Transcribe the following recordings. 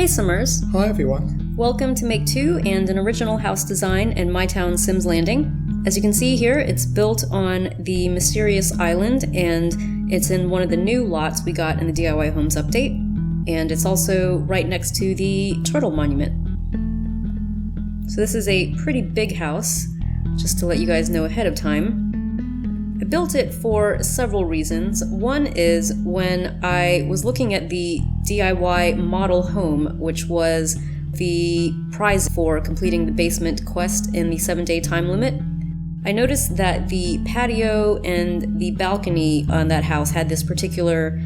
Hey Simmers! Hi everyone. Welcome to Make 2 and an original house design in my town Sims Landing. As you can see here, it's built on the mysterious island and it's in one of the new lots we got in the DIY Homes update. And it's also right next to the turtle monument. So this is a pretty big house, just to let you guys know ahead of time. I built it for several reasons. One is when I was looking at the DIY model home, which was the prize for completing the basement quest in the 7-day time limit, I noticed that the patio and the balcony on that house had this particular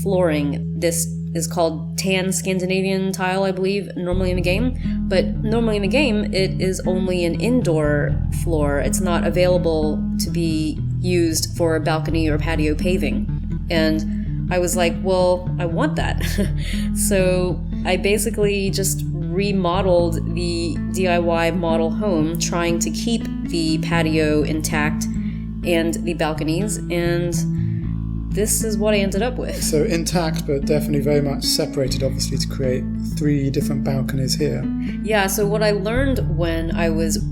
flooring. This is called tan Scandinavian tile, I believe, normally in the game. But normally in the game, it is only an indoor floor. It's not available to be used for balcony or patio paving. And I was like, well, I want that. So I basically just remodeled the DIY model home, trying to keep the patio intact and the balconies, and this is what I ended up with. So intact, but definitely very much separated, obviously, to create 3 different balconies here. Yeah, so what I learned when I was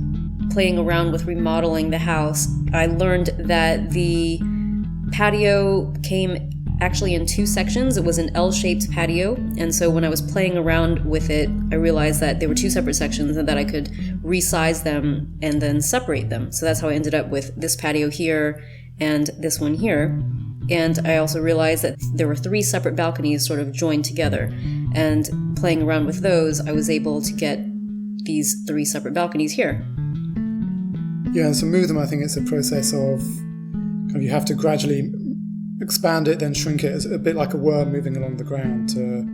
playing around with remodeling the house, I learned that the patio came actually in 2 sections. It was an L-shaped patio, and so when I was playing around with it, I realized that there were 2 separate sections and that I could resize them and then separate them. So that's how I ended up with this patio here and this one here. And I also realized that there were 3 separate balconies sort of joined together. And playing around with those, I was able to get these 3 separate balconies here. Yeah, and to move them, I think it's a process of you have to gradually expand it, then shrink it. It's a bit like a worm moving along the ground to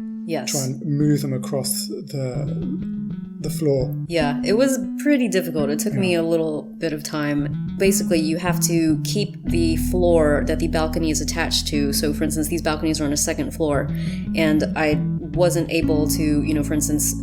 try and move them across the floor. Yeah, it was pretty difficult. It took me a little bit of time. Basically, you have to keep the floor that the balcony is attached to. So, for instance, these balconies are on a 2nd floor, and I wasn't able to, for instance,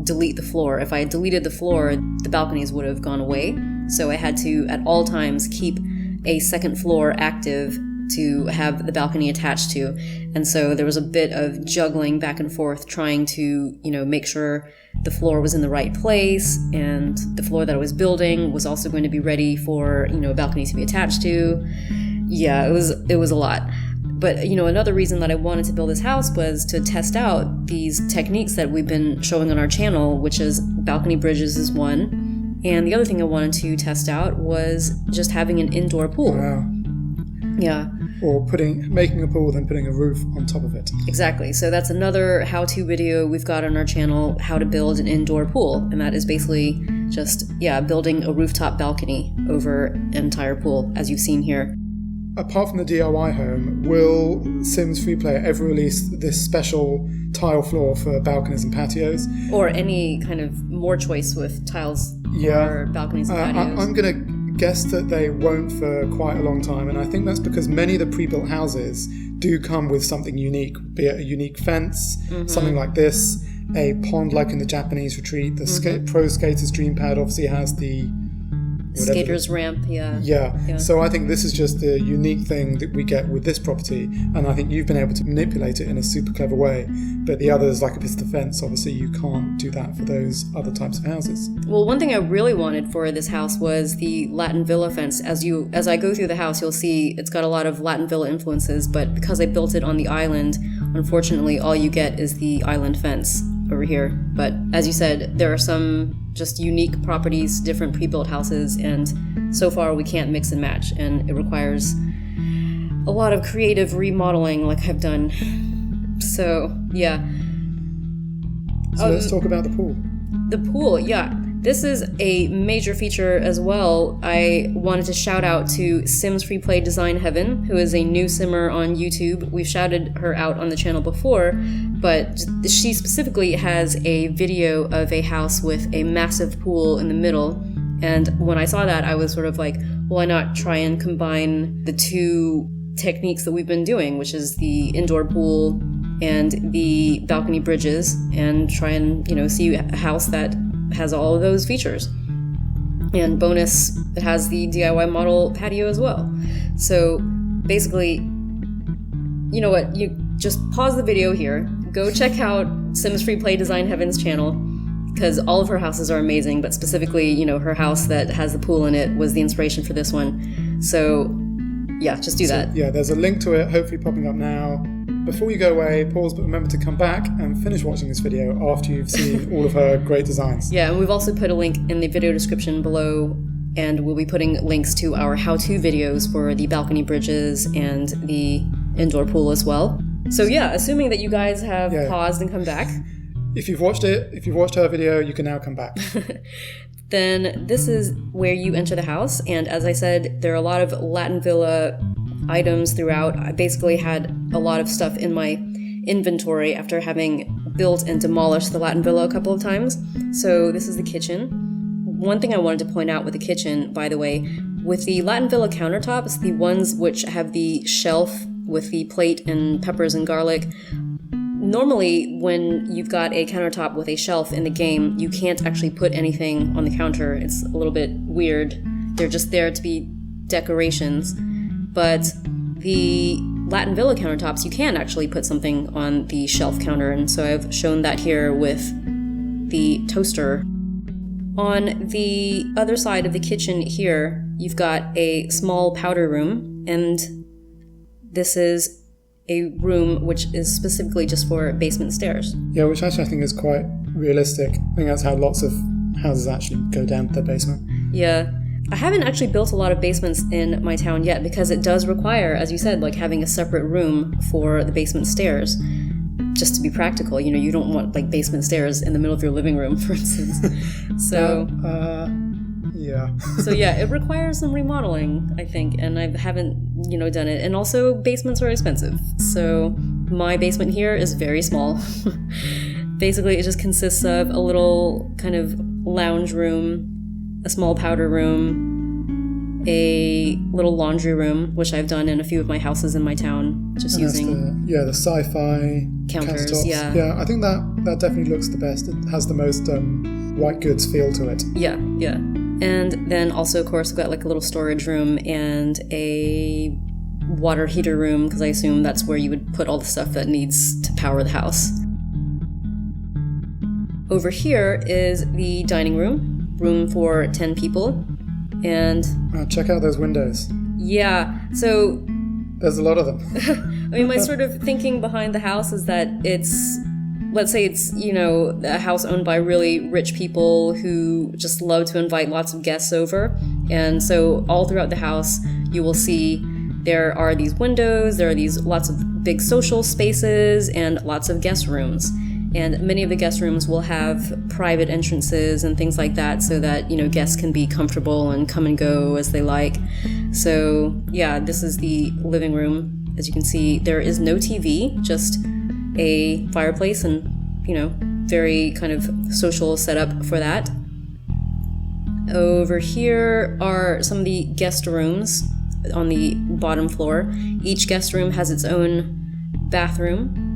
delete the floor. If I had deleted the floor, the balconies would have gone away. So I had to, at all times, keep a 2nd floor active to have the balcony attached to. And so there was a bit of juggling back and forth, trying to, make sure the floor was in the right place, and the floor that I was building was also going to be ready for, a balcony to be attached to. Yeah, it was a lot. But, another reason that I wanted to build this house was to test out these techniques that we've been showing on our channel, which is balcony bridges is one. And the other thing I wanted to test out was just having an indoor pool. Wow. Yeah. Or making a pool, then putting a roof on top of it. Exactly. So that's another how-to video we've got on our channel, how to build an indoor pool. And that is basically just, building a rooftop balcony over an entire pool, as you've seen here. Apart from the DIY home, will Sims FreePlay ever release this special tile floor for balconies and patios? Or any kind of more choice with tiles for balconies and patios? I'm going to guess that they won't for quite a long time, and I think that's because many of the pre-built houses do come with something unique, be it a unique fence, something like this, a pond like in the Japanese retreat. The Pro Skater's Dream Pad obviously has the skater's ramp, yeah. So I think this is just the unique thing that we get with this property, and I think you've been able to manipulate it in a super clever way. But the others, like if it's the fence, obviously you can't do that for those other types of houses. Well, one thing I really wanted for this house was the Latin Villa fence. As I go through the house, you'll see it's got a lot of Latin Villa influences, but because I built it on the island, unfortunately all you get is the island fence over here. But as you said, there are some just unique properties, different pre-built houses, and so far we can't mix and match, and it requires a lot of creative remodeling like I've done. So, yeah. So let's talk about the pool. The pool, yeah. This is a major feature as well. I wanted to shout out to Sims FreePlay DesignHeaven, who is a new simmer on YouTube. We've shouted her out on the channel before, but she specifically has a video of a house with a massive pool in the middle. And when I saw that, I was sort of like, why not try and combine the 2 techniques that we've been doing, which is the indoor pool and the balcony bridges, and try and, see a house that has all of those features. And bonus, it has the DIY model patio as well. So basically, you know what, you just pause the video here, go check out Sims FreePlay DesignHeaven's channel, because all of her houses are amazing, but specifically, you know, her house that has the pool in it was the inspiration for this one. So, yeah, just do that. Yeah, there's a link to it, hopefully popping up now. Before you go away, pause, but remember to come back and finish watching this video after you've seen all of her great designs. Yeah, and we've also put a link in the video description below, and we'll be putting links to our how-to videos for the balcony bridges and the indoor pool as well. So yeah, assuming that you guys have paused and come back. If you've watched her video, you can now come back. Then this is where you enter the house, and as I said, there are a lot of Latin Villa items throughout. I basically had a lot of stuff in my inventory after having built and demolished the Latin Villa a couple of times. So this is the kitchen. One thing I wanted to point out with the kitchen, by the way, with the Latin Villa countertops, the ones which have the shelf with the plate and peppers and garlic, normally when you've got a countertop with a shelf in the game, you can't actually put anything on the counter. It's a little bit weird. They're just there to be decorations. But the Latin Villa countertops, you can actually put something on the shelf counter, and so I've shown that here with the toaster. On the other side of the kitchen here, you've got a small powder room, and this is a room which is specifically just for basement stairs. Yeah, which actually I think is quite realistic. I think that's how lots of houses actually go down to their basement. Yeah. I haven't actually built a lot of basements in my town yet because it does require, as you said, like having a separate room for the basement stairs. Just to be practical, you know, you don't want like basement stairs in the middle of your living room, for instance. So, yeah. So yeah, it requires some remodeling, I think, and I haven't, you know, done it. And also, basements are expensive. So my basement here is very small. Basically, it just consists of a little kind of lounge room, a small powder room, a little laundry room, which I've done in a few of my houses in my town, just using the sci-fi counters. countertops. Yeah, I think that definitely looks the best. It has the most white goods feel to it. Yeah. And then also, of course, we've got like a little storage room and a water heater room, because I assume that's where you would put all the stuff that needs to power the house. Over here is the dining room for 10 people, and check out those windows. Yeah, so there's a lot of them. I mean, my sort of thinking behind the house is that let's say it's, you know, a house owned by really rich people who just love to invite lots of guests over, and so all throughout the house you will see there are these windows, there are these lots of big social spaces and lots of guest rooms. And many of the guest rooms will have private entrances and things like that so that, you know, guests can be comfortable and come and go as they like. So, yeah, this is the living room. As you can see, there is no TV, just a fireplace and, you know, very kind of social setup for that. Over here are some of the guest rooms on the bottom floor. Each guest room has its own bathroom.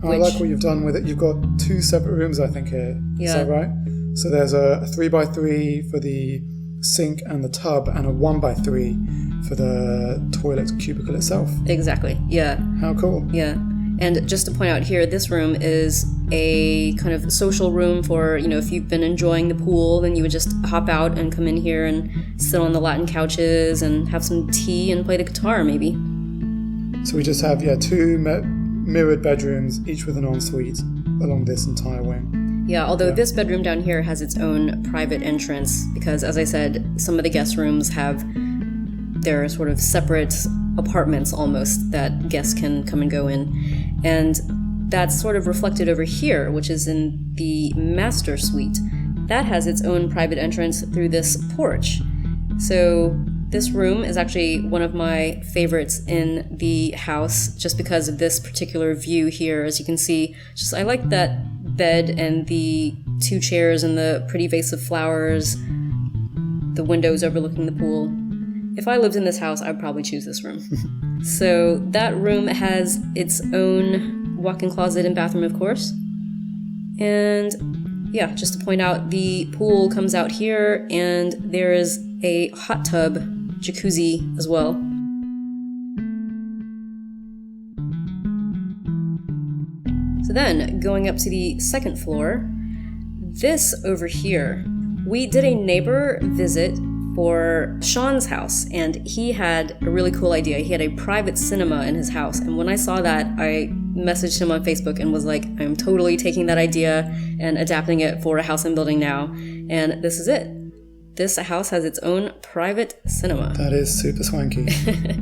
I like what you've done with it. You've got 2 separate rooms, I think, here. Yeah. Is that right? So there's a 3x3 for the sink and the tub, and a 1x3 for the toilet cubicle itself. Exactly, yeah. How cool. Yeah. And just to point out here, this room is a kind of social room for, you know, if you've been enjoying the pool, then you would just hop out and come in here and sit on the Latin couches and have some tea and play the guitar, maybe. So we just have, 2 mirrored bedrooms, each with an ensuite along this entire wing. Yeah, although this bedroom down here has its own private entrance because, as I said, some of the guest rooms have their sort of separate apartments almost that guests can come and go in. And that's sort of reflected over here, which is in the master suite. That has its own private entrance through this porch. So this room is actually one of my favorites in the house just because of this particular view here. As you can see, I like that bed and the 2 chairs and the pretty vase of flowers, the windows overlooking the pool. If I lived in this house, I would probably choose this room. So that room has its own walk-in closet and bathroom, of course. And yeah, just to point out, the pool comes out here and there is a hot tub jacuzzi as well. So then, going up to the second floor, this over here, we did a neighbor visit for Sean's house, and he had a really cool idea. He had a private cinema in his house, and when I saw that, I messaged him on Facebook and was like, I'm totally taking that idea and adapting it for a house I'm building now, and this is it. This house has its own private cinema. That is super swanky.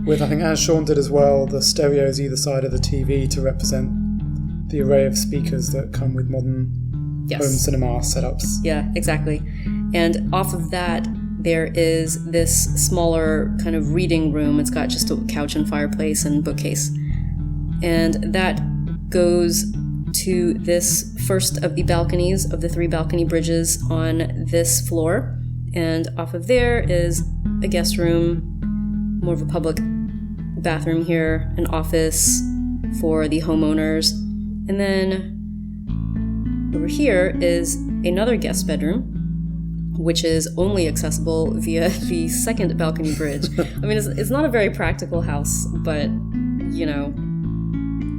With, I think, as Sean did as well, the stereos either side of the TV to represent the array of speakers that come with modern home cinema setups. Yeah, exactly. And off of that, there is this smaller kind of reading room. It's got just a couch and fireplace and bookcase. And that goes to this first of the balconies, of the 3 balcony bridges on this floor. And off of there is a guest room, more of a public bathroom here, an office for the homeowners. And then over here is another guest bedroom, which is only accessible via the second balcony bridge. I mean, it's not a very practical house, but, you know,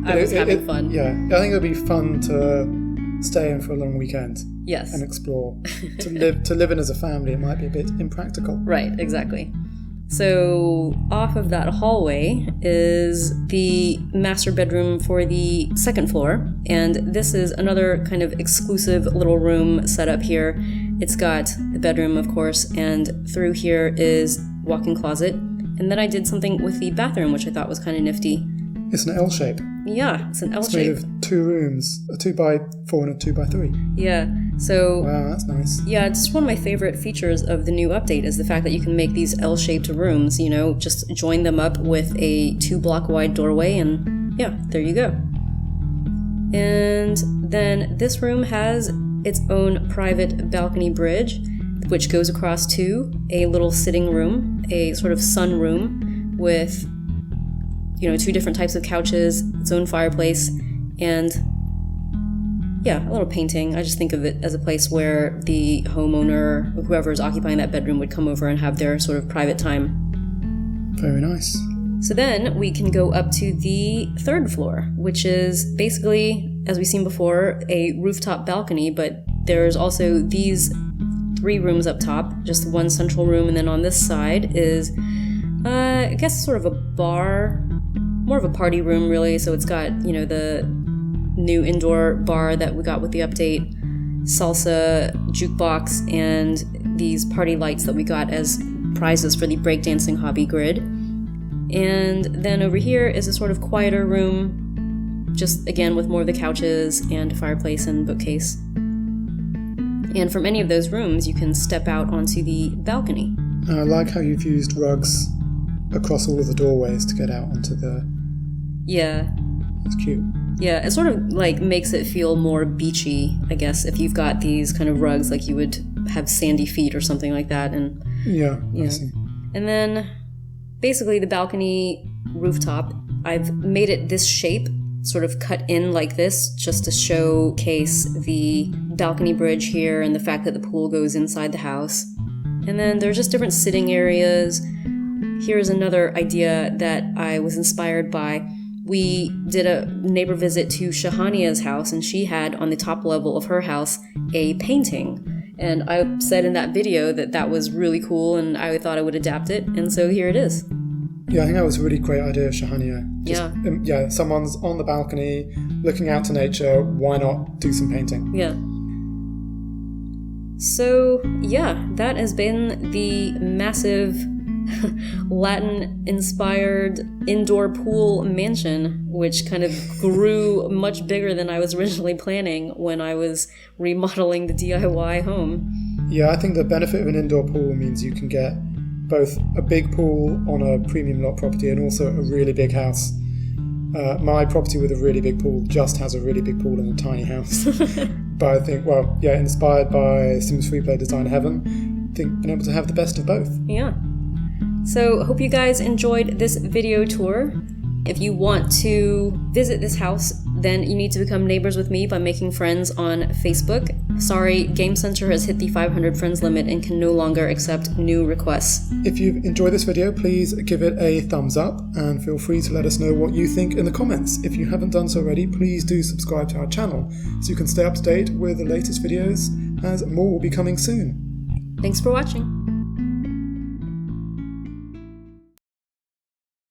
I was having fun. Yeah, I think it would be fun to stay in for a long weekend. Yes. And explore. To live in as a family, it might be a bit impractical. Right, exactly. So off of that hallway is the master bedroom for the second floor, and this is another kind of exclusive little room set up here. It's got the bedroom, of course, and through here is walk-in closet. And then I did something with the bathroom, which I thought was kind of nifty. It's an L shape. Yeah, it's an L shape. It's made of 2 rooms, a 2x4 and a 2x3. Yeah, so... Wow, that's nice. Yeah, it's one of my favorite features of the new update is the fact that you can make these L-shaped rooms, you know, just join them up with a 2-block wide doorway and yeah, there you go. And then this room has its own private balcony bridge, which goes across to a little sitting room, a sort of sun room with, you know, 2 different types of couches, its own fireplace, and yeah, a little painting. I just think of it as a place where the homeowner, whoever is occupying that bedroom, would come over and have their sort of private time. Very nice. So then we can go up to the 3rd floor, which is basically, as we've seen before, a rooftop balcony, but there's also these 3 rooms up top, just one central room, and then on this side is, I guess, sort of a bar, more of a party room, really. So it's got, you know, the new indoor bar that we got with the update, salsa, jukebox, and these party lights that we got as prizes for the breakdancing hobby grid. And then over here is a sort of quieter room, just again with more of the couches and fireplace and bookcase. And from any of those rooms, you can step out onto the balcony. I like how you've used rugs across all of the doorways to get out onto the... Yeah. It's cute. Yeah, it sort of like makes it feel more beachy, I guess, if you've got these kind of rugs, like you would have sandy feet or something like that. And yeah, I see. And then basically the balcony rooftop, I've made it this shape, sort of cut in like this, just to showcase the balcony bridge here and the fact that the pool goes inside the house. And then there's just different sitting areas. Here's another idea that I was inspired by. We did a neighbor visit to Shahania's house, and she had on the top level of her house a painting. And I said in that video that that was really cool, and I thought I would adapt it, and so here it is. Yeah, I think that was a really great idea, Shahania. Yeah, someone's on the balcony, looking out to nature, why not do some painting? Yeah. So, yeah, that has been the massive Latin-inspired indoor pool mansion, which kind of grew much bigger than I was originally planning when I was remodeling the DIY home. Yeah, I think the benefit of an indoor pool means you can get both a big pool on a premium lot property and also a really big house. My property with a really big pool just has a really big pool in a tiny house. But I think, well, yeah, inspired by Sims FreePlay DesignHeaven, I think being able to have the best of both. Yeah. So, hope you guys enjoyed this video tour. If you want to visit this house then you need to become neighbors with me by making friends on Facebook. Sorry, Game Center has hit the 500 friends limit and can no longer accept new requests. If you've enjoyed this video, please give it a thumbs up and feel free to let us know what you think in the comments. If you haven't done so already, please do subscribe to our channel so you can stay up to date with the latest videos, as more will be coming soon. Thanks for watching.